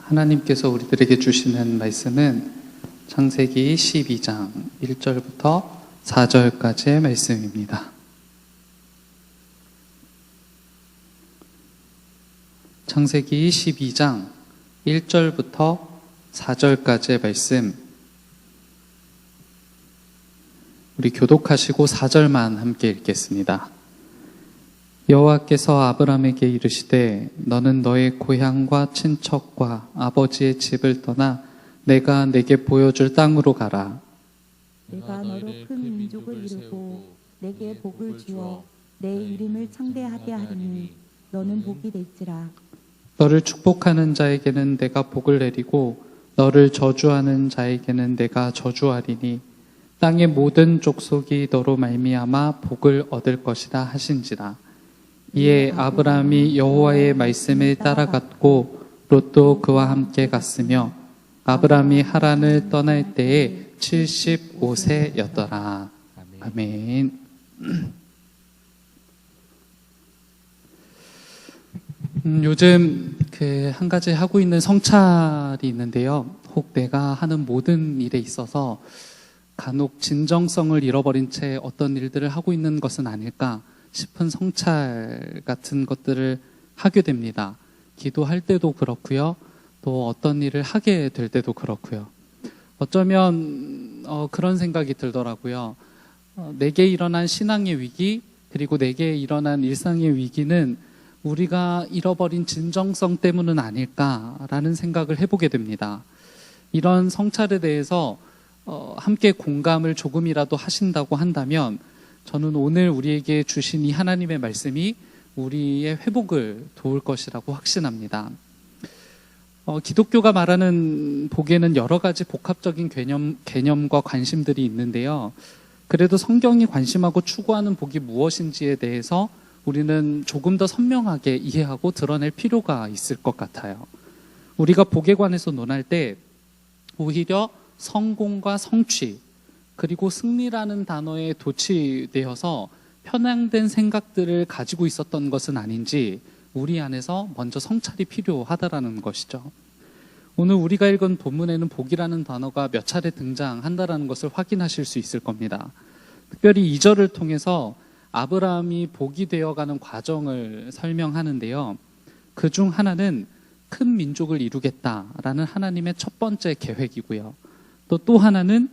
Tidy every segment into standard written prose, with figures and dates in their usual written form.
하나님께서 우리들에게 주시는 말씀은 창세기 12장 1절부터 4절까지의 말씀입니다. 창세기 12장 1절부터 4절까지의 말씀, 우리 교독하시고 4절만 함께 읽겠습니다. 여호와께서 아브람에게 이르시되 너는 너의 고향과 친척과 아버지의 집을 떠나 내가 내게 보여줄 땅으로 가라. 내가 너로 큰 민족을 이루고 내게 복을 주어 내 이름을 창대하게 하리니 너는 복이 될지라. 너를 축복하는 자에게는 내가 복을 내리고 너를 저주하는 자에게는 내가 저주하리니 땅의 모든 족속이 너로 말미암아 복을 얻을 것이라 하신지라. 이에 아브라함이 여호와의 말씀을 따라갔고 롯도 그와 함께 갔으며 아브라함이 하란을 떠날 때에 75세였더라. 아멘. 요즘 한 가지 하고 있는 성찰이 있는데요. 혹 내가 하는 모든 일에 있어서 간혹 진정성을 잃어버린 채 어떤 일들을 하고 있는 것은 아닐까 싶은 성찰 같은 것들을 하게 됩니다. 기도할 때도 그렇고요. 또 어떤 일을 하게 될 때도 그렇고요. 어쩌면 그런 생각이 들더라고요. 내게 일어난 신앙의 위기, 그리고 내게 일어난 일상의 위기는 우리가 잃어버린 진정성 때문은 아닐까라는 생각을 해보게 됩니다. 이런 성찰에 대해서 함께 공감을 조금이라도 하신다고 한다면 저는 오늘 우리에게 주신 이 하나님의 말씀이 우리의 회복을 도울 것이라고 확신합니다. 기독교가 말하는 복에는 여러 가지 복합적인 개념과 관심들이 있는데요. 그래도 성경이 관심하고 추구하는 복이 무엇인지에 대해서 우리는 조금 더 선명하게 이해하고 드러낼 필요가 있을 것 같아요. 우리가 복에 관해서 논할 때 오히려 성공과 성취, 그리고 승리라는 단어에 도취되어서 편향된 생각들을 가지고 있었던 것은 아닌지 우리 안에서 먼저 성찰이 필요하다라는 것이죠. 오늘 우리가 읽은 본문에는 복이라는 단어가 몇 차례 등장한다라는 것을 확인하실 수 있을 겁니다. 특별히 2절을 통해서 아브라함이 복이 되어가는 과정을 설명하는데요. 그중 하나는 큰 민족을 이루겠다라는 하나님의 첫 번째 계획이고요. 또 하나는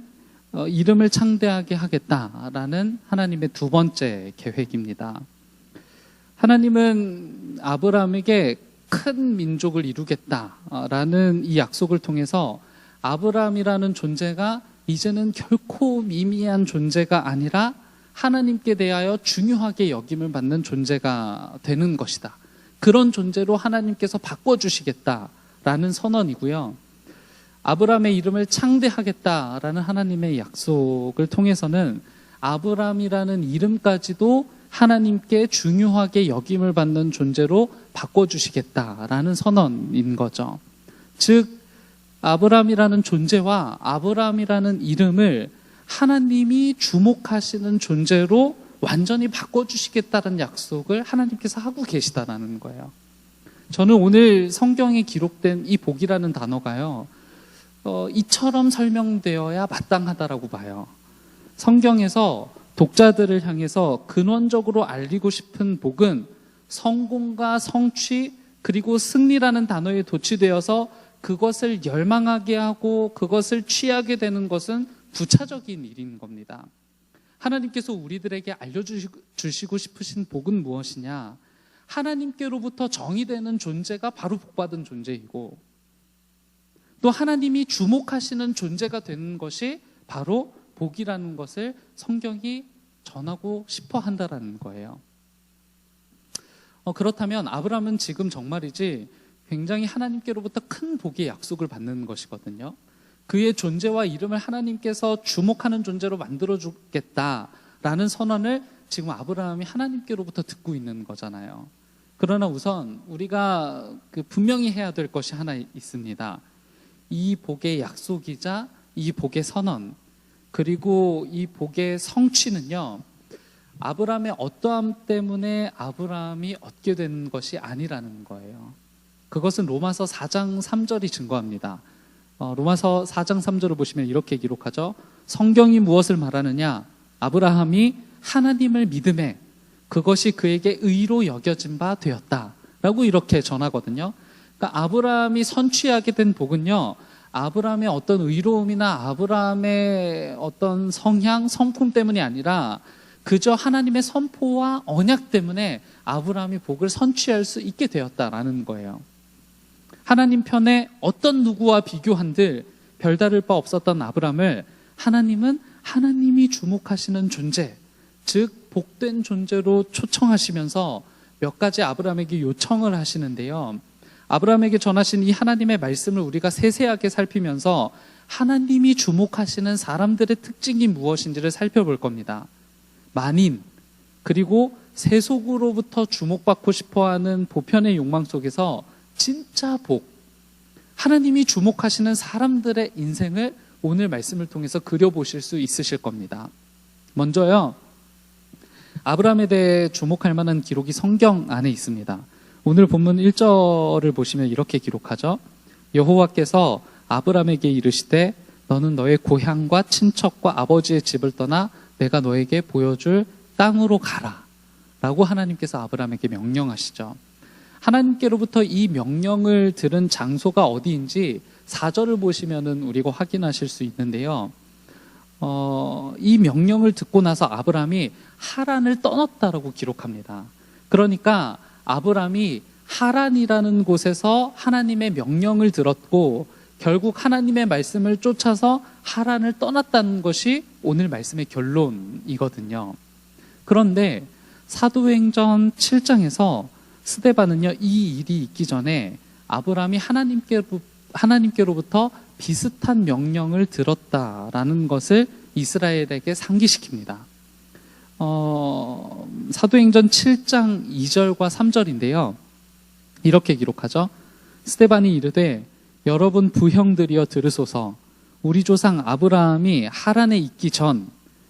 이름을 창대하게 하겠다라는 하나님의 두 번째 계획입니다. 하나님은 아브라함에게 큰 민족을 이루겠다라는 이 약속을 통해서 아브라함이라는 존재가 이제는 결코 미미한 존재가 아니라 하나님께 대하여 중요하게 여김을 받는 존재가 되는 것이다. 그런 존재로 하나님께서 바꿔주시겠다라는 선언이고요. 아브라함의 이름을 창대하겠다라는 하나님의 약속을 통해서는 아브라함이라는 이름까지도 하나님께 중요하게 여김을 받는 존재로 바꿔주시겠다라는 선언인 거죠. 즉 아브라함이라는 존재와 아브라함이라는 이름을 하나님이 주목하시는 존재로 완전히 바꿔주시겠다는 약속을 하나님께서 하고 계시다라는 거예요. 저는 오늘 성경에 기록된 이 복이라는 단어가요, 이처럼 설명되어야 마땅하다라고 봐요. 성경에서 독자들을 향해서 근원적으로 알리고 싶은 복은 성공과 성취 그리고 승리라는 단어에 도취되어서 그것을 열망하게 하고 그것을 취하게 되는 것은 부차적인 일인 겁니다. 하나님께서 우리들에게 알려주시고 싶으신 복은 무엇이냐? 하나님께로부터 정의되는 존재가 바로 복받은 존재이고 또 하나님이 주목하시는 존재가 되는 것이 바로 복이라는 것을 성경이 전하고 싶어 한다라는 거예요. 그렇다면 아브라함은 지금 정말이지 굉장히 하나님께로부터 큰 복의 약속을 받는 것이거든요. 그의 존재와 이름을 하나님께서 주목하는 존재로 만들어주겠다라는 선언을 지금 아브라함이 하나님께로부터 듣고 있는 거잖아요. 그러나 우선 우리가 분명히 해야 될 것이 하나 있습니다. 이 복의 약속이자 이 복의 선언, 그리고 이 복의 성취는요, 아브라함의 어떠함 때문에 아브라함이 얻게 되는 것이 아니라는 거예요. 그것은 로마서 4장 3절이 증거합니다. 로마서 4장 3절을 보시면 이렇게 기록하죠. 성경이 무엇을 말하느냐? 아브라함이 하나님을 믿음에 그것이 그에게 의로 여겨진 바 되었다 라고 이렇게 전하거든요. 그러니까 아브라함이 선취하게 된 복은요, 아브라함의 어떤 의로움이나 아브라함의 어떤 성향, 성품 때문이 아니라 그저 하나님의 선포와 언약 때문에 아브라함이 복을 선취할 수 있게 되었다라는 거예요. 하나님 편에 어떤 누구와 비교한들 별다를 바 없었던 아브라함을 하나님은 하나님이 주목하시는 존재, 즉 복된 존재로 초청하시면서 몇 가지 아브라함에게 요청을 하시는데요. 아브라함에게 전하신 이 하나님의 말씀을 우리가 세세하게 살피면서 하나님이 주목하시는 사람들의 특징이 무엇인지를 살펴볼 겁니다. 만인, 그리고 세속으로부터 주목받고 싶어하는 보편의 욕망 속에서 진짜 복, 하나님이 주목하시는 사람들의 인생을 오늘 말씀을 통해서 그려보실 수 있으실 겁니다. 먼저요, 아브라함에 대해 주목할 만한 기록이 성경 안에 있습니다. 오늘 본문 1절을 보시면 이렇게 기록하죠. 여호와께서 아브라함에게 이르시되 너는 너의 고향과 친척과 아버지의 집을 떠나 내가 너에게 보여줄 땅으로 가라 라고 하나님께서 아브라함에게 명령하시죠. 하나님께로부터 이 명령을 들은 장소가 어디인지 4절을 보시면 우리가 확인하실 수 있는데요. 이 명령을 듣고 나서 아브라함이 하란을 떠났다라고 기록합니다. 그러니까 아브라함이 하란이라는 곳에서 하나님의 명령을 들었고 결국 하나님의 말씀을 쫓아서 하란을 떠났다는 것이 오늘 말씀의 결론이거든요. 그런데 사도행전 7장에서 스데반은요, 이 일이 있기 전에 아브라함이 하나님께로부터 비슷한 명령을 들었다라는 것을 이스라엘에게 상기시킵니다. 사도행전 7장 2절과 3절인데요. 이렇게 기록하죠. 스데반이 이르되 여러분 부형들이여 들으소서. 우리 조상 아브라함이 하란에 있기 전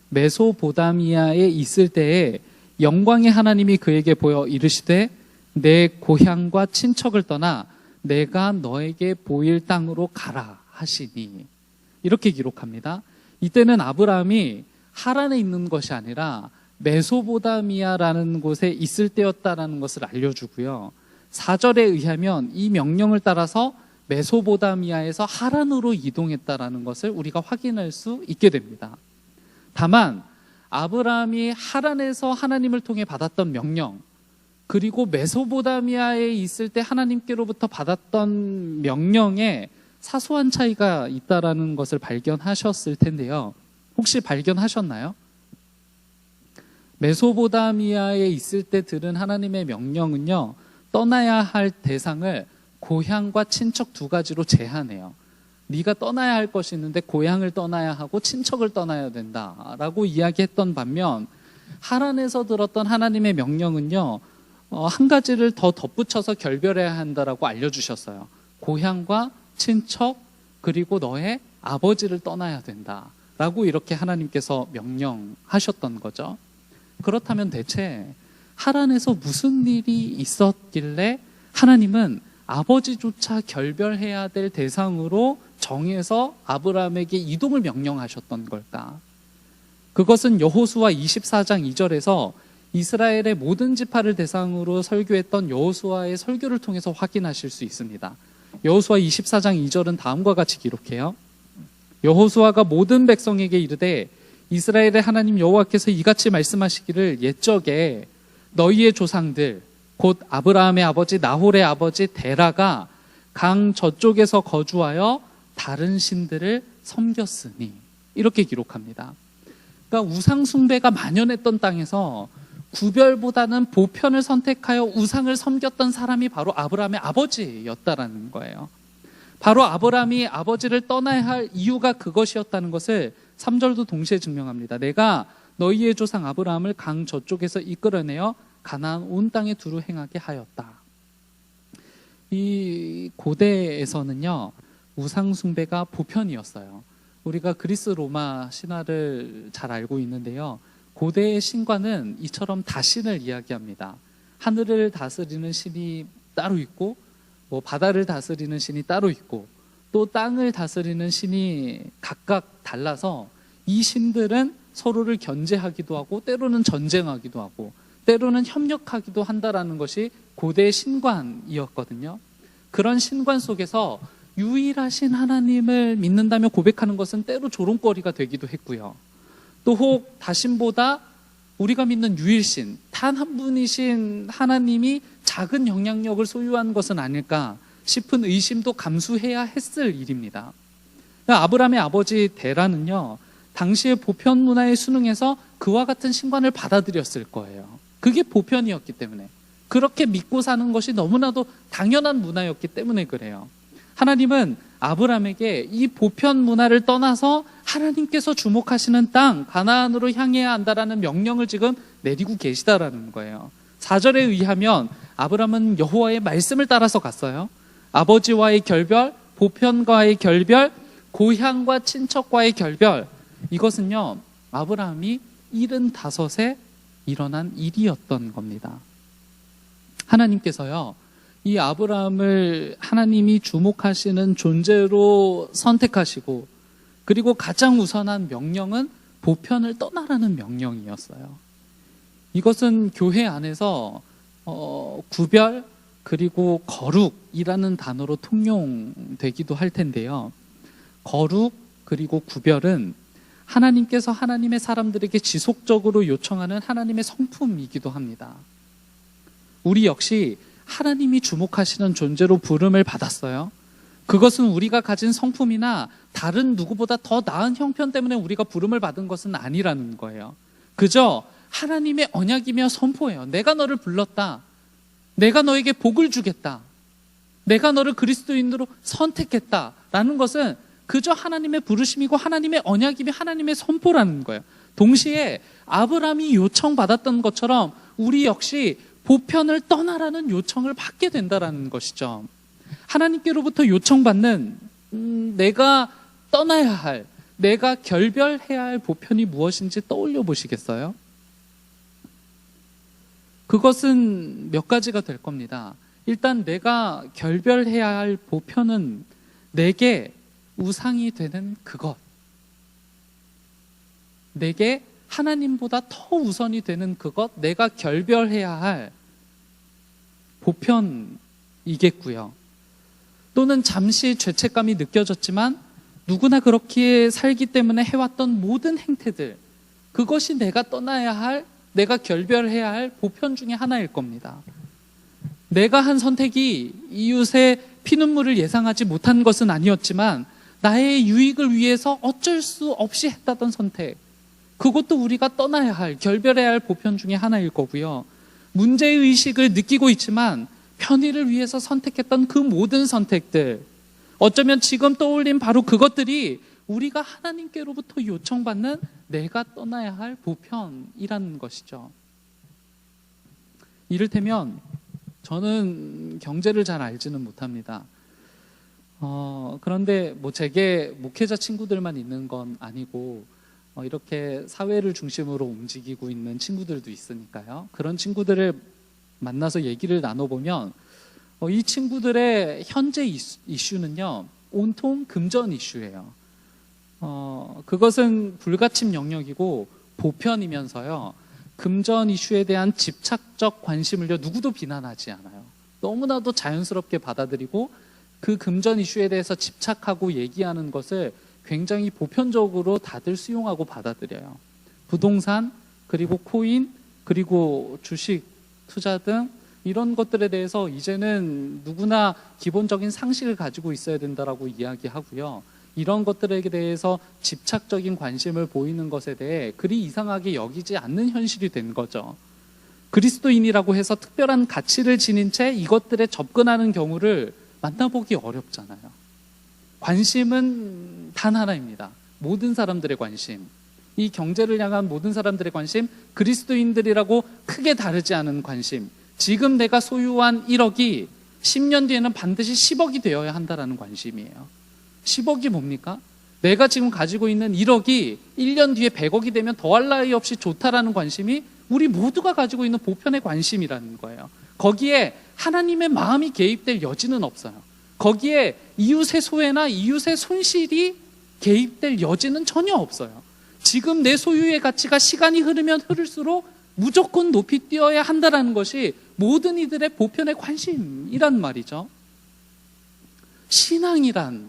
메소보다미아에 있을 때에 영광의 하나님이 그에게 보여 이르시되 내 고향과 친척을 떠나 내가 너에게 보일 땅으로 가라 하시니, 이렇게 기록합니다. 이때는 아브라함이 하란에 있는 것이 아니라 메소보다미아라는 곳에 있을 때였다라는 것을 알려주고요. 4절에 의하면 이 명령을 따라서 메소보다미아에서 하란으로 이동했다라는 것을 우리가 확인할 수 있게 됩니다. 다만 아브라함이 하란에서 하나님을 통해 받았던 명령, 그리고 메소보다미아에 있을 때 하나님께로부터 받았던 명령에 사소한 차이가 있다라는 것을 발견하셨을 텐데요. 혹시 발견하셨나요? 메소보다미아에 있을 때 들은 하나님의 명령은요, 떠나야 할 대상을 고향과 친척 두 가지로 제한해요. 네가 떠나야 할 것이 있는데 고향을 떠나야 하고 친척을 떠나야 된다라고 이야기했던 반면, 하란에서 들었던 하나님의 명령은요, 한 가지를 더 덧붙여서 결별해야 한다라고 알려주셨어요. 고향과 친척, 그리고 너의 아버지를 떠나야 된다라고 이렇게 하나님께서 명령하셨던 거죠. 그렇다면 대체 하란에서 무슨 일이 있었길래 하나님은 아버지조차 결별해야 될 대상으로 정해서 아브라함에게 이동을 명령하셨던 걸까? 그것은 여호수아 24장 2절에서 이스라엘의 모든 지파를 대상으로 설교했던 여호수아의 설교를 통해서 확인하실 수 있습니다. 여호수아 24장 2절은 다음과 같이 기록해요. 여호수아가 모든 백성에게 이르되 이스라엘의 하나님 여호와께서 이같이 말씀하시기를 옛적에 너희의 조상들 곧 아브라함의 아버지 나홀의 아버지 데라가 강 저쪽에서 거주하여 다른 신들을 섬겼으니, 이렇게 기록합니다. 그러니까 우상 숭배가 만연했던 땅에서 구별보다는 보편을 선택하여 우상을 섬겼던 사람이 바로 아브라함의 아버지였다라는 거예요. 바로 아브라함이 아버지를 떠나야 할 이유가 그것이었다는 것을 3절도 동시에 증명합니다. 내가 너희의 조상 아브라함을 강 저쪽에서 이끌어내어 가나안 온 땅에 두루 행하게 하였다. 이 고대에서는요, 우상 숭배가 보편이었어요. 우리가 그리스 로마 신화를 잘 알고 있는데요, 고대의 신과는 이처럼 다신을 이야기합니다. 하늘을 다스리는 신이 따로 있고 뭐 바다를 다스리는 신이 따로 있고 또 땅을 다스리는 신이 각각 달라서 이 신들은 서로를 견제하기도 하고 때로는 전쟁하기도 하고 때로는 협력하기도 한다라는 것이 고대 신관이었거든요. 그런 신관 속에서 유일하신 하나님을 믿는다며 고백하는 것은 때로 조롱거리가 되기도 했고요. 또 혹 다신보다 우리가 믿는 유일신, 단 한 분이신 하나님이 작은 영향력을 소유한 것은 아닐까 싶은 의심도 감수해야 했을 일입니다. 아브라함의 아버지 데라는요, 당시의 보편 문화에 순응해서 그와 같은 신관을 받아들였을 거예요. 그게 보편이었기 때문에, 그렇게 믿고 사는 것이 너무나도 당연한 문화였기 때문에 그래요. 하나님은 아브라함에게 이 보편 문화를 떠나서 하나님께서 주목하시는 땅 가나안으로 향해야 한다라는 명령을 지금 내리고 계시다라는 거예요. 4절에 의하면 아브라함은 여호와의 말씀을 따라서 갔어요. 아버지와의 결별, 보편과의 결별, 고향과 친척과의 결별, 이것은요 아브라함이 75에 일어난 일이었던 겁니다. 하나님께서요 이 아브라함을 하나님이 주목하시는 존재로 선택하시고 그리고 가장 우선한 명령은 보편을 떠나라는 명령이었어요. 이것은 교회 안에서 구별 그리고 거룩이라는 단어로 통용되기도 할 텐데요. 거룩 그리고 구별은 하나님께서 하나님의 사람들에게 지속적으로 요청하는 하나님의 성품이기도 합니다. 우리 역시 하나님이 주목하시는 존재로 부름을 받았어요. 그것은 우리가 가진 성품이나 다른 누구보다 더 나은 형편 때문에 우리가 부름을 받은 것은 아니라는 거예요. 그저 하나님의 언약이며 선포예요. 내가 너를 불렀다. 내가 너에게 복을 주겠다. 내가 너를 그리스도인으로 선택했다라는 것은 그저 하나님의 부르심이고 하나님의 언약이며 하나님의 선포라는 거예요. 동시에 아브라함이 요청받았던 것처럼 우리 역시 보편을 떠나라는 요청을 받게 된다는 것이죠. 하나님께로부터 요청받는 내가 떠나야 할, 내가 결별해야 할 보편이 무엇인지 떠올려 보시겠어요? 그것은 몇 가지가 될 겁니다. 일단 내가 결별해야 할 보편은 내게 우상이 되는 그것, 내게 하나님보다 더 우선이 되는 그것, 내가 결별해야 할 보편이겠고요. 또는 잠시 죄책감이 느껴졌지만 누구나 그렇게 살기 때문에 해왔던 모든 행태들, 그것이 내가 떠나야 할, 내가 결별해야 할 보편 중에 하나일 겁니다. 내가 한 선택이 이웃의 피눈물을 예상하지 못한 것은 아니었지만 나의 유익을 위해서 어쩔 수 없이 했다던 선택, 그것도 우리가 떠나야 할, 결별해야 할 보편 중에 하나일 거고요. 문제의식을 느끼고 있지만 편의를 위해서 선택했던 그 모든 선택들, 어쩌면 지금 떠올린 바로 그것들이 우리가 하나님께로부터 요청받는 내가 떠나야 할 보편이라는 것이죠. 이를테면 저는 경제를 잘 알지는 못합니다. 그런데 뭐 제게 목회자 친구들만 있는 건 아니고 이렇게 사회를 중심으로 움직이고 있는 친구들도 있으니까요. 그런 친구들을 만나서 얘기를 나눠보면 이 친구들의 현재 이슈는요 온통 금전 이슈예요. 그것은 불가침 영역이고 보편이면서요 금전 이슈에 대한 집착적 관심을요 누구도 비난하지 않아요. 너무나도 자연스럽게 받아들이고 그 금전 이슈에 대해서 집착하고 얘기하는 것을 굉장히 보편적으로 다들 수용하고 받아들여요. 부동산, 그리고 코인, 그리고 주식, 투자 등 이런 것들에 대해서 이제는 누구나 기본적인 상식을 가지고 있어야 된다라고 이야기하고요. 이런 것들에 대해서 집착적인 관심을 보이는 것에 대해 그리 이상하게 여기지 않는 현실이 된 거죠. 그리스도인이라고 해서 특별한 가치를 지닌 채 이것들에 접근하는 경우를 만나보기 어렵잖아요. 관심은 단 하나입니다. 모든 사람들의 관심, 이 경제를 향한 모든 사람들의 관심, 그리스도인들이라고 크게 다르지 않은 관심, 지금 내가 소유한 1억이 10년 뒤에는 반드시 10억이 되어야 한다는 관심이에요. 10억이 뭡니까? 내가 지금 가지고 있는 1억이 1년 뒤에 100억이 되면 더할 나위 없이 좋다라는 관심이 우리 모두가 가지고 있는 보편의 관심이라는 거예요. 거기에 하나님의 마음이 개입될 여지는 없어요. 거기에 이웃의 소외나 이웃의 손실이 개입될 여지는 전혀 없어요. 지금 내 소유의 가치가 시간이 흐르면 흐를수록 무조건 높이 뛰어야 한다는 것이 모든 이들의 보편의 관심이란 말이죠. 신앙이란,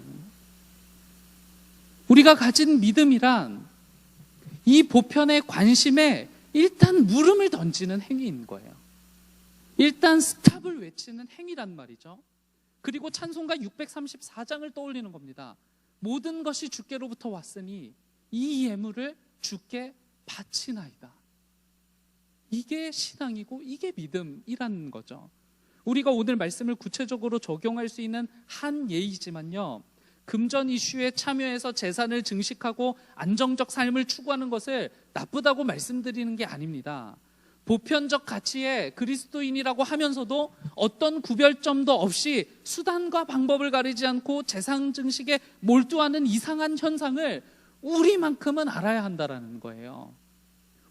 우리가 가진 믿음이란 이 보편의 관심에 일단 물음을 던지는 행위인 거예요. 일단 스탑을 외치는 행위란 말이죠. 그리고 찬송가 634장을 떠올리는 겁니다. 모든 것이 주께로부터 왔으니 이 예물을 주께 바치나이다. 이게 신앙이고 이게 믿음이라는 거죠. 우리가 오늘 말씀을 구체적으로 적용할 수 있는 한 예이지만요, 금전 이슈에 참여해서 재산을 증식하고 안정적 삶을 추구하는 것을 나쁘다고 말씀드리는 게 아닙니다. 보편적 가치에 그리스도인이라고 하면서도 어떤 구별점도 없이 수단과 방법을 가리지 않고 재산 증식에 몰두하는 이상한 현상을 우리만큼은 알아야 한다는 거예요.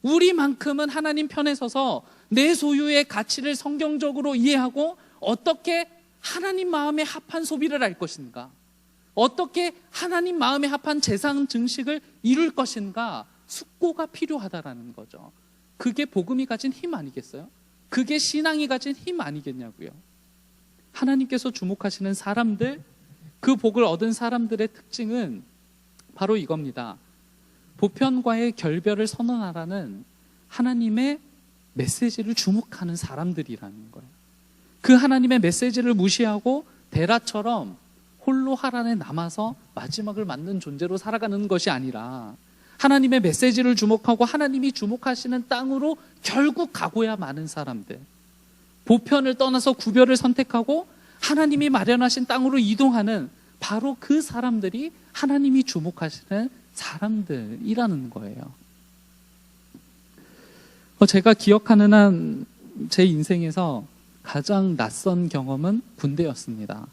우리만큼은 하나님 편에 서서 내 소유의 가치를 성경적으로 이해하고 어떻게 하나님 마음에 합한 소비를 할 것인가, 어떻게 하나님 마음에 합한 재산 증식을 이룰 것인가 숙고가 필요하다라는 거죠. 그게 복음이 가진 힘 아니겠어요? 그게 신앙이 가진 힘 아니겠냐고요. 하나님께서 주목하시는 사람들, 그 복을 얻은 사람들의 특징은 바로 이겁니다. 보편과의 결별을 선언하라는 하나님의 메시지를 주목하는 사람들이라는 거예요. 그 하나님의 메시지를 무시하고 데라처럼 홀로 하란에 남아서 마지막을 맞는 존재로 살아가는 것이 아니라 하나님의 메시지를 주목하고 하나님이 주목하시는 땅으로 결국 가고야 마는 사람들, 보편을 떠나서 구별을 선택하고 하나님이 마련하신 땅으로 이동하는 바로 그 사람들이 하나님이 주목하시는 사람들이라는 거예요. 제가 기억하는 한 제 인생에서 가장 낯선 경험은 군대였습니다.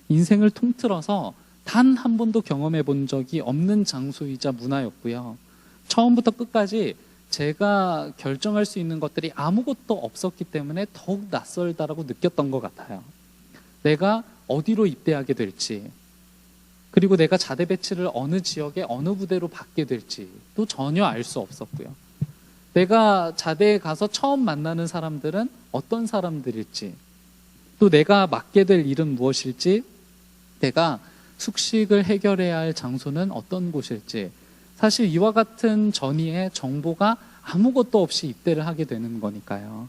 인생을 통틀어서 단 한 번도 경험해 본 적이 없는 장소이자 문화였고요. 처음부터 끝까지 제가 결정할 수 있는 것들이 아무것도 없었기 때문에 더욱 낯설다라고 느꼈던 것 같아요. 내가 어디로 입대하게 될지, 그리고 내가 자대 배치를 어느 지역에 어느 부대로 받게 될지 또 전혀 알 수 없었고요. 내가 자대에 가서 처음 만나는 사람들은 어떤 사람들일지, 또 내가 맡게 될 일은 무엇일지, 내가 숙식을 해결해야 할 장소는 어떤 곳일지, 사실 이와 같은 전이의 정보가 아무것도 없이 입대를 하게 되는 거니까요.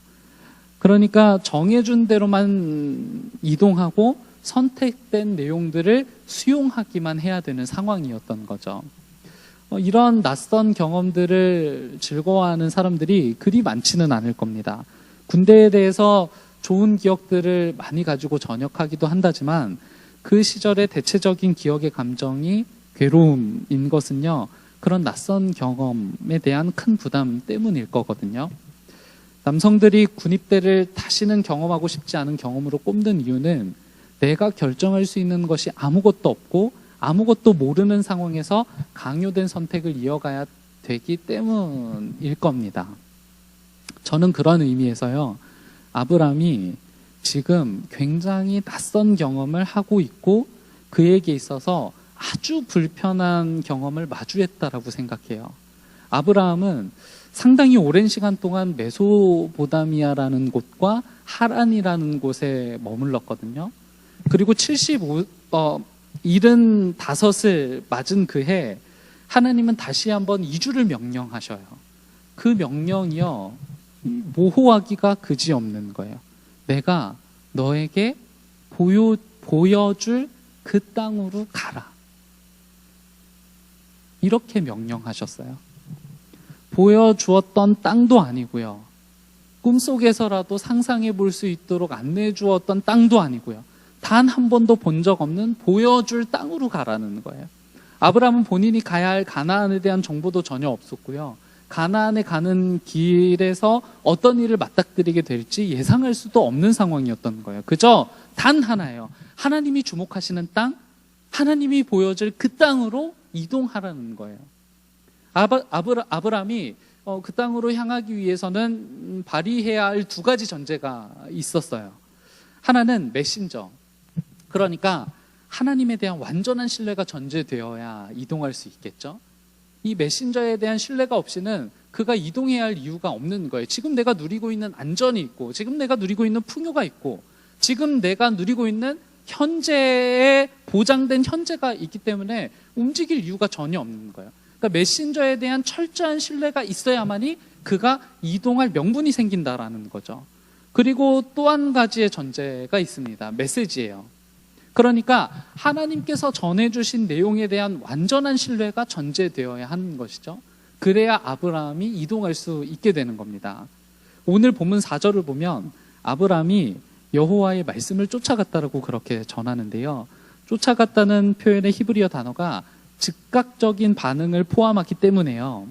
그러니까 정해준 대로만 이동하고 선택된 내용들을 수용하기만 해야 되는 상황이었던 거죠. 이런 낯선 경험들을 즐거워하는 사람들이 그리 많지는 않을 겁니다. 군대에 대해서 좋은 기억들을 많이 가지고 전역하기도 한다지만 그 시절의 대체적인 기억의 감정이 괴로움인 것은요, 그런 낯선 경험에 대한 큰 부담 때문일 거거든요. 남성들이 군입대를 다시는 경험하고 싶지 않은 경험으로 꼽는 이유는 내가 결정할 수 있는 것이 아무것도 없고 아무것도 모르는 상황에서 강요된 선택을 이어가야 되기 때문일 겁니다. 저는 그런 의미에서요, 아브람이 지금 굉장히 낯선 경험을 하고 있고 그에게 있어서 아주 불편한 경험을 마주했다라고 생각해요. 아브라함은 상당히 오랜 시간 동안 메소보다미아라는 곳과 하란이라는 곳에 머물렀거든요. 그리고 75을 맞은 그해 하나님은 다시 한번 이주를 명령하셔요. 그 명령이요, 모호하기가 그지없는 거예요. 내가 너에게 보여줄 그 땅으로 가라. 이렇게 명령하셨어요. 보여주었던 땅도 아니고요, 꿈속에서라도 상상해 볼 수 있도록 안내해 주었던 땅도 아니고요, 단 한 번도 본 적 없는 보여줄 땅으로 가라는 거예요. 아브라함은 본인이 가야 할 가나안에 대한 정보도 전혀 없었고요, 가나안에 가는 길에서 어떤 일을 맞닥뜨리게 될지 예상할 수도 없는 상황이었던 거예요. 그저 단 하나예요. 하나님이 주목하시는 땅, 하나님이 보여줄 그 땅으로 이동하라는 거예요. 아브라함이 그 땅으로 향하기 위해서는 발휘해야 할 두 가지 전제가 있었어요. 하나는 메신저. 그러니까 하나님에 대한 완전한 신뢰가 전제되어야 이동할 수 있겠죠. 이 메신저에 대한 신뢰가 없이는 그가 이동해야 할 이유가 없는 거예요. 지금 내가 누리고 있는 안전이 있고, 지금 내가 누리고 있는 풍요가 있고, 지금 내가 누리고 있는 현재에 보장된 현재가 있기 때문에 움직일 이유가 전혀 없는 거예요. 그러니까 메신저에 대한 철저한 신뢰가 있어야만이 그가 이동할 명분이 생긴다라는 거죠. 그리고 또 한 가지의 전제가 있습니다. 메시지예요. 그러니까 하나님께서 전해주신 내용에 대한 완전한 신뢰가 전제되어야 하는 것이죠. 그래야 아브라함이 이동할 수 있게 되는 겁니다. 오늘 본문 4절을 보면 아브라함이 여호와의 말씀을 쫓아갔다라고 그렇게 전하는데요. 쫓아갔다는 표현의 히브리어 단어가 즉각적인 반응을 포함하기 때문에요.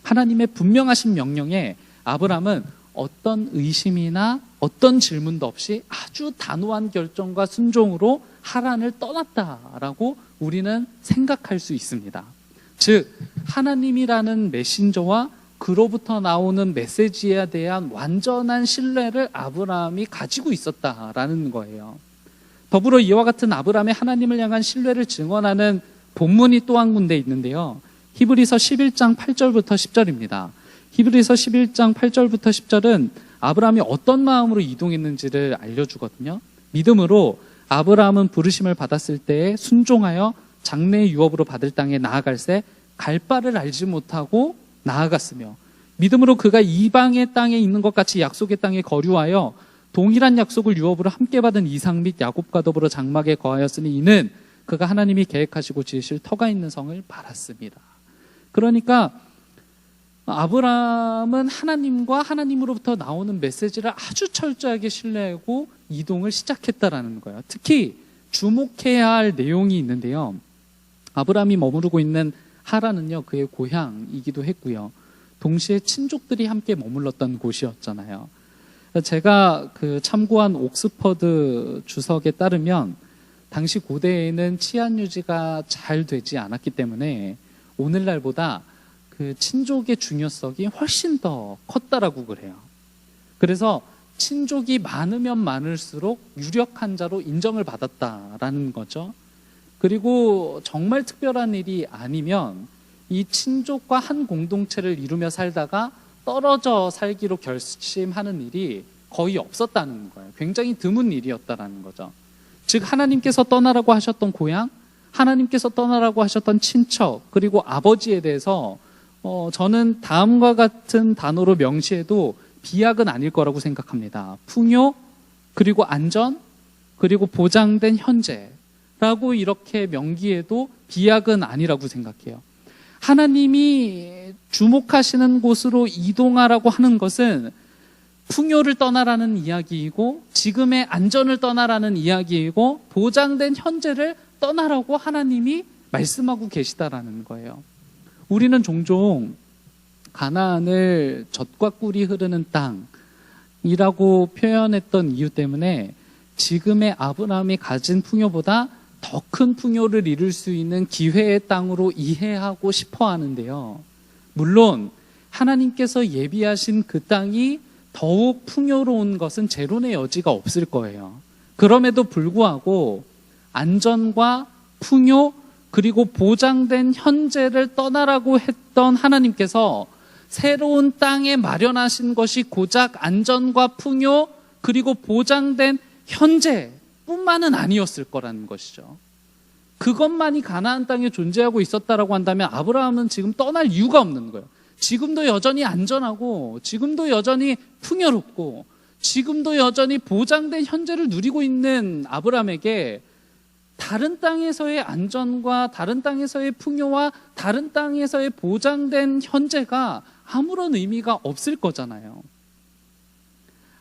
하나님의 분명하신 명령에 아브라함은 어떤 의심이나 어떤 질문도 없이 아주 단호한 결정과 순종으로 하란을 떠났다라고 우리는 생각할 수 있습니다. 즉 하나님이라는 메신저와 그로부터 나오는 메시지에 대한 완전한 신뢰를 아브라함이 가지고 있었다라는 거예요. 더불어 이와 같은 아브라함의 하나님을 향한 신뢰를 증언하는 본문이 또 한 군데 있는데요. 히브리서 11장 8절부터 10절입니다. 히브리서 11장 8절부터 10절은 아브라함이 어떤 마음으로 이동했는지를 알려주거든요. 믿음으로 아브라함은 부르심을 받았을 때에 순종하여 장래의 유업으로 받을 땅에 나아갈새 갈 바를 알지 못하고 나아갔으며, 믿음으로 그가 이방의 땅에 있는 것 같이 약속의 땅에 거류하여 동일한 약속을 유업으로 함께 받은 이삭 및 야곱과 더불어 장막에 거하였으니 이는 그가 하나님이 계획하시고 지으실 터가 있는 성을 바랐습니다. 그러니까 아브라함은 하나님과 하나님으로부터 나오는 메시지를 아주 철저하게 신뢰하고 이동을 시작했다라는 거예요. 특히 주목해야 할 내용이 있는데요. 아브라함이 머무르고 있는 하란은요, 그의 고향이기도 했고요. 동시에 친족들이 함께 머물렀던 곳이었잖아요. 제가 참고한 옥스퍼드 주석에 따르면 당시 고대에는 치안 유지가 잘 되지 않았기 때문에 오늘날보다 그 친족의 중요성이 훨씬 더 컸다라고 그래요. 그래서 친족이 많으면 많을수록 유력한 자로 인정을 받았다라는 거죠. 그리고 정말 특별한 일이 아니면 이 친족과 한 공동체를 이루며 살다가 떨어져 살기로 결심하는 일이 거의 없었다는 거예요. 굉장히 드문 일이었다라는 거죠. 즉 하나님께서 떠나라고 하셨던 고향, 하나님께서 떠나라고 하셨던 친척, 그리고 아버지에 대해서 저는 다음과 같은 단어로 명시해도 비약은 아닐 거라고 생각합니다. 풍요, 그리고 안전, 그리고 보장된 현재라고 이렇게 명기해도 비약은 아니라고 생각해요. 하나님이 주목하시는 곳으로 이동하라고 하는 것은 풍요를 떠나라는 이야기이고, 지금의 안전을 떠나라는 이야기이고, 보장된 현재를 떠나라고 하나님이 말씀하고 계시다라는 거예요. 우리는 종종 가나안을 젖과 꿀이 흐르는 땅이라고 표현했던 이유 때문에 지금의 아브라함이 가진 풍요보다 더 큰 풍요를 이룰 수 있는 기회의 땅으로 이해하고 싶어 하는데요. 물론 하나님께서 예비하신 그 땅이 더욱 풍요로운 것은 재론의 여지가 없을 거예요. 그럼에도 불구하고 안전과 풍요, 그리고 보장된 현재를 떠나라고 했던 하나님께서 새로운 땅에 마련하신 것이 고작 안전과 풍요, 그리고 보장된 현재뿐만은 아니었을 거라는 것이죠. 그것만이 가나안 땅에 존재하고 있었다라고 한다면 아브라함은 지금 떠날 이유가 없는 거예요. 지금도 여전히 안전하고, 지금도 여전히 풍요롭고, 지금도 여전히 보장된 현재를 누리고 있는 아브라함에게 다른 땅에서의 안전과 다른 땅에서의 풍요와 다른 땅에서의 보장된 현재가 아무런 의미가 없을 거잖아요.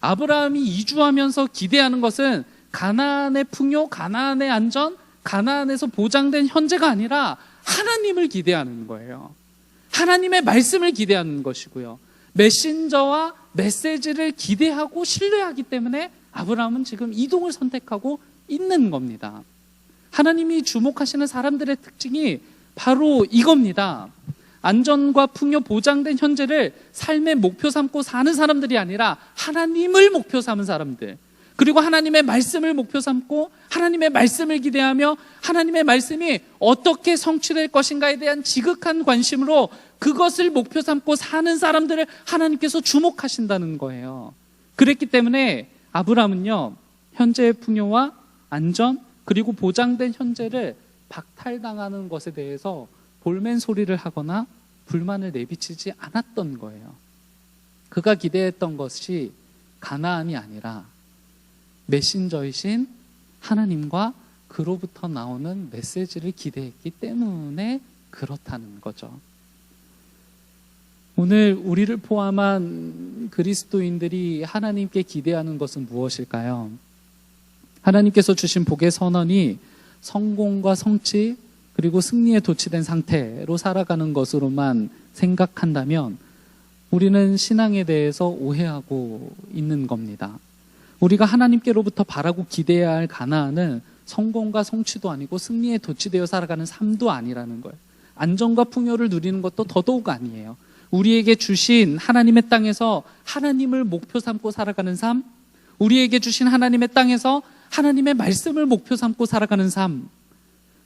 아브라함이 이주하면서 기대하는 것은 가나안의 풍요, 가나안의 안전, 가나안에서 보장된 현재가 아니라 하나님을 기대하는 거예요. 하나님의 말씀을 기대하는 것이고요. 메신저와 메시지를 기대하고 신뢰하기 때문에 아브라함은 지금 이동을 선택하고 있는 겁니다. 하나님이 주목하시는 사람들의 특징이 바로 이겁니다. 안전과 풍요 보장된 현재를 삶의 목표 삼고 사는 사람들이 아니라 하나님을 목표 삼은 사람들, 그리고 하나님의 말씀을 목표 삼고 하나님의 말씀을 기대하며 하나님의 말씀이 어떻게 성취될 것인가에 대한 지극한 관심으로 그것을 목표 삼고 사는 사람들을 하나님께서 주목하신다는 거예요. 그랬기 때문에 아브라함은요, 현재의 풍요와 안전 그리고 보장된 현재를 박탈당하는 것에 대해서 볼멘 소리를 하거나 불만을 내비치지 않았던 거예요. 그가 기대했던 것이 가나안이 아니라 메신저이신 하나님과 그로부터 나오는 메시지를 기대했기 때문에 그렇다는 거죠. 오늘 우리를 포함한 그리스도인들이 하나님께 기대하는 것은 무엇일까요? 하나님께서 주신 복의 선언이 성공과 성취 그리고 승리에 도취된 상태로 살아가는 것으로만 생각한다면 우리는 신앙에 대해서 오해하고 있는 겁니다. 우리가 하나님께로부터 바라고 기대해야 할 가나안은 성공과 성취도 아니고 승리에 도취되어 살아가는 삶도 아니라는 거예요. 안정과 풍요를 누리는 것도 더더욱 아니에요. 우리에게 주신 하나님의 땅에서 하나님을 목표 삼고 살아가는 삶, 우리에게 주신 하나님의 땅에서 하나님의 말씀을 목표 삼고 살아가는 삶,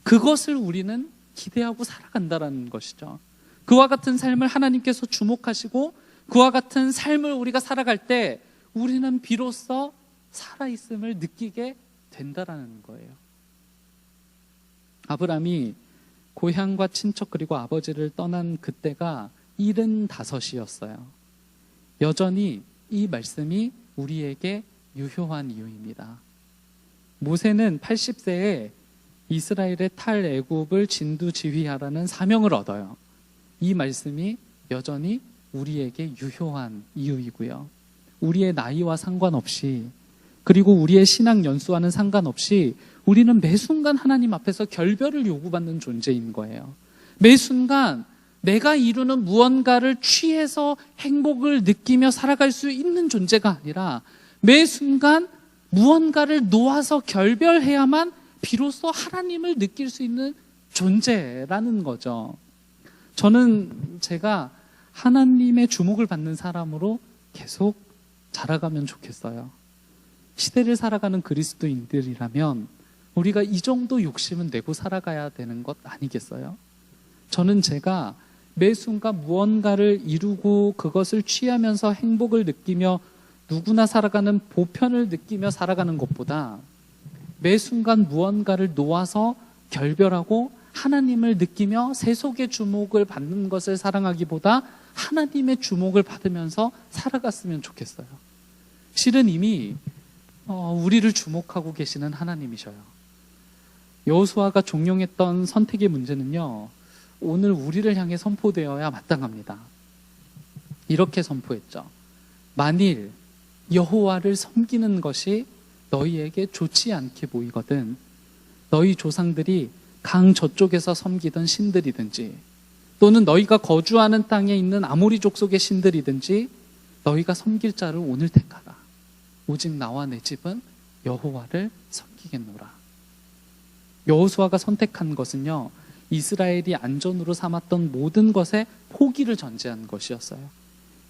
그것을 우리는 기대하고 살아간다는 것이죠. 그와 같은 삶을 하나님께서 주목하시고 그와 같은 삶을 우리가 살아갈 때 우리는 비로소 살아있음을 느끼게 된다라는 거예요. 아브라함이 고향과 친척 그리고 아버지를 떠난 그때가 75이었어요. 여전히 이 말씀이 우리에게 유효한 이유입니다. 모세는 80세에 이스라엘의 탈애굽을 진두지휘하라는 사명을 얻어요. 이 말씀이 여전히 우리에게 유효한 이유이고요. 우리의 나이와 상관없이 그리고 우리의 신앙 연수와는 상관없이 우리는 매 순간 하나님 앞에서 결별을 요구받는 존재인 거예요. 매 순간 내가 이루는 무언가를 취해서 행복을 느끼며 살아갈 수 있는 존재가 아니라 매 순간 무언가를 놓아서 결별해야만 비로소 하나님을 느낄 수 있는 존재라는 거죠. 저는 제가 하나님의 주목을 받는 사람으로 계속 자라가면 좋겠어요. 시대를 살아가는 그리스도인들이라면 우리가 이 정도 욕심은 내고 살아가야 되는 것 아니겠어요? 저는 제가 매 순간 무언가를 이루고 그것을 취하면서 행복을 느끼며 누구나 살아가는 보편을 느끼며 살아가는 것보다 매 순간 무언가를 놓아서 결별하고 하나님을 느끼며 세속의 주목을 받는 것을 사랑하기보다 하나님의 주목을 받으면서 살아갔으면 좋겠어요. 실은 이미 우리를 주목하고 계시는 하나님이셔요. 여호수아가 종용했던 선택의 문제는요, 오늘 우리를 향해 선포되어야 마땅합니다. 이렇게 선포했죠. 만일 여호와를 섬기는 것이 너희에게 좋지 않게 보이거든 너희 조상들이 강 저쪽에서 섬기던 신들이든지 또는 너희가 거주하는 땅에 있는 아모리 족속의 신들이든지 너희가 섬길 자를 오늘 택하라. 오직 나와 내 집은 여호와를 섬기겠노라. 여호수아가 선택한 것은요, 이스라엘이 안전으로 삼았던 모든 것에 포기를 전제한 것이었어요.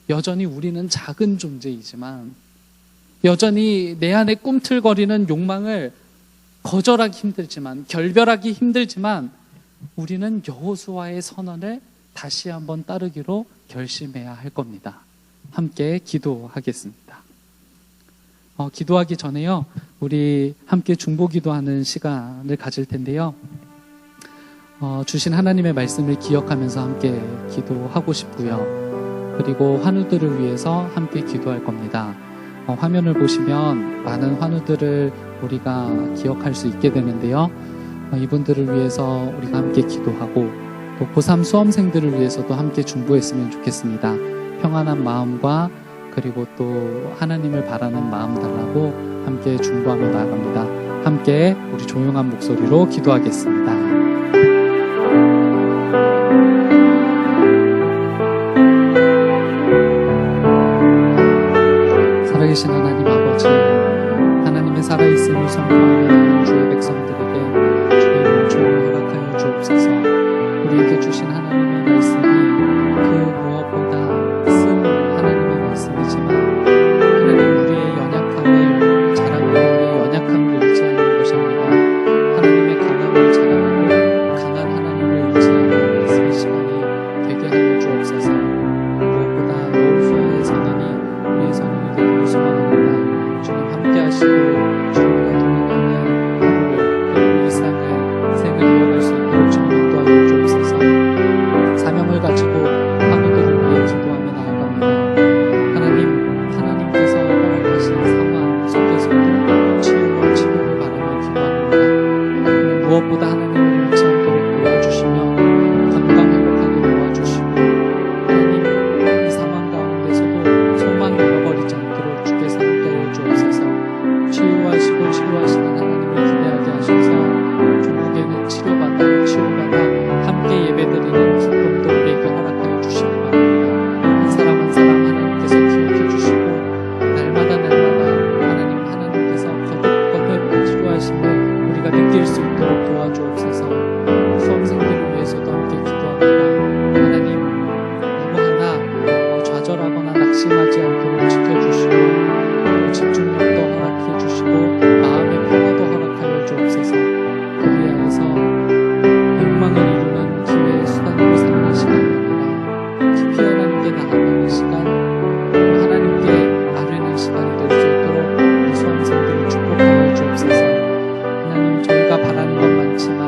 여전히 우리는 작은 존재이지만 여전히 내 안에 꿈틀거리는 욕망을 거절하기 힘들지만 결별하기 힘들지만 우리는 여호수아의 선언을 다시 한번 따르기로 결심해야 할 겁니다. 함께 기도하겠습니다. 기도하기 전에요, 우리 함께 중보기도하는 시간을 가질 텐데요, 주신 하나님의 말씀을 기억하면서 함께 기도하고 싶고요. 그리고 환우들을 위해서 함께 기도할 겁니다. 화면을 보시면 많은 환우들을 우리가 기억할 수 있게 되는데요. 이분들을 위해서 우리가 함께 기도하고 또 고3 수험생들을 위해서도 함께 중보했으면 좋겠습니다. 평안한 마음과 그리고 또 하나님을 바라는 마음 달라고 함께 중보하며 나아갑니다. 함께 우리 조용한 목소리로 기도하겠습니다. 살아계신 하나님 아버지, 하나님의 살아있음을 선포하는 주의 백성들에게 주의 은총을 허락하여 주옵소서. 우리에게 주신 하나님의 말씀이 그 무엇보다 쓴 하나님의 말씀이지만 하나님 우리의 연약함을 잘 알고 무엇보다 하나님을 잃지 않도록 도와주시며 건강 회복하게 도와주시고 하나님 이 상황 가운데서도 소망 잃어버리지 않도록 주께서 함께하여 주옵소서. 치유하시고 치료하시는 하나님을 기대하게 하셔서 조국에는 치료받아 함께 예배드리는 기쁨도 우리에게 허락하여 주시기 바랍니다. 한 사람 한 사람 하나님께서 기억해 주시고 날마다 하나님께서 거듭 치료하심을 우리가 느낄 수 있도록 도와주옵소서. 수험생들을 위해서도 함께 기도합니다. 하나님 누구 하나 좌절하거나 낙심하지 않도록 지켜주시고 집중력도 허락해 주시고 마음의 평화도 허락하여 주옵소서. 그리하여서 욕망을 이루는 기회의 수단으로 삼는 시간이 아니라 깊이 하나님께 나아가는 시간, 하나님께 아뢰는 시간이 될 수 있도록 우리 수험생들을 축복하여 주옵소서. 하나님 저희가 바라는 건 많지만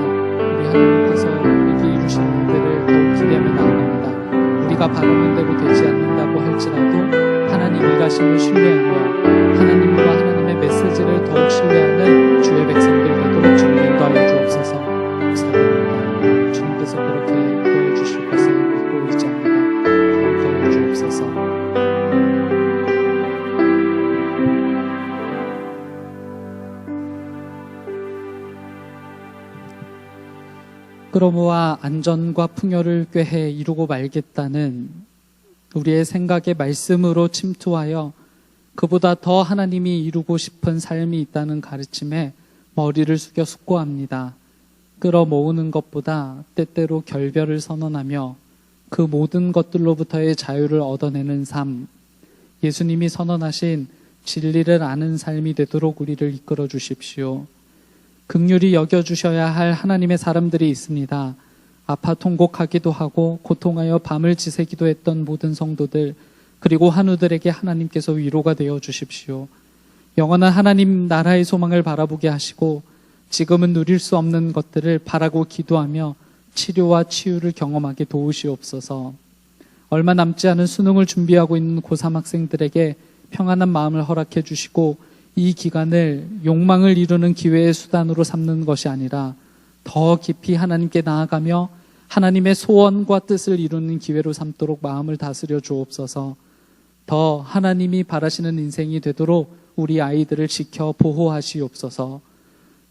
우리 하나님께서 우리에게 이루시는 일들을 더욱 기대하며 나아갑니다. 우리가 바라는 대로 되지 않는다고 할지라도 하나님 일하심을 신뢰하며 하나님과 하나님의 메시지를 더욱 신뢰하는 주의 백성들 되도록 주님 인도하여 주옵소서. 감사합니다. 주님께서 그렇게 보여주실 것을 믿고 의지합니다. 더욱하여 주옵소서. 그러므와 안전과 풍요를 꾀해 이루고 말겠다는 우리의 생각의 말씀으로 침투하여 그보다 더 하나님이 이루고 싶은 삶이 있다는 가르침에 머리를 숙여 숙고합니다. 끌어모으는 것보다 때때로 결별을 선언하며 그 모든 것들로부터의 자유를 얻어내는 삶, 예수님이 선언하신 진리를 아는 삶이 되도록 우리를 이끌어 주십시오. 긍휼히 여겨주셔야 할 하나님의 사람들이 있습니다. 아파 통곡하기도 하고 고통하여 밤을 지새기도 했던 모든 성도들, 그리고 한우들에게 하나님께서 위로가 되어 주십시오. 영원한 하나님 나라의 소망을 바라보게 하시고 지금은 누릴 수 없는 것들을 바라고 기도하며 치료와 치유를 경험하게 도우시옵소서. 얼마 남지 않은 수능을 준비하고 있는 고3 학생들에게 평안한 마음을 허락해 주시고 이 기간을 욕망을 이루는 기회의 수단으로 삼는 것이 아니라 더 깊이 하나님께 나아가며 하나님의 소원과 뜻을 이루는 기회로 삼도록 마음을 다스려 주옵소서. 더 하나님이 바라시는 인생이 되도록 우리 아이들을 지켜 보호하시옵소서.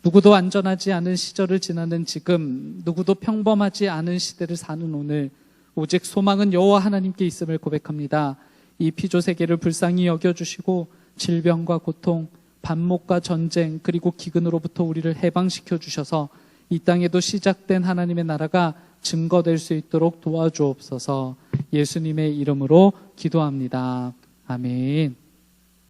누구도 안전하지 않은 시절을 지나는 지금, 누구도 평범하지 않은 시대를 사는 오늘, 오직 소망은 여호와 하나님께 있음을 고백합니다. 이 피조 세계를 불쌍히 여겨주시고 질병과 고통, 반목과 전쟁, 그리고 기근으로부터 우리를 해방시켜 주셔서 이 땅에도 시작된 하나님의 나라가 증거될 수 있도록 도와주옵소서. 예수님의 이름으로 기도합니다. 아멘.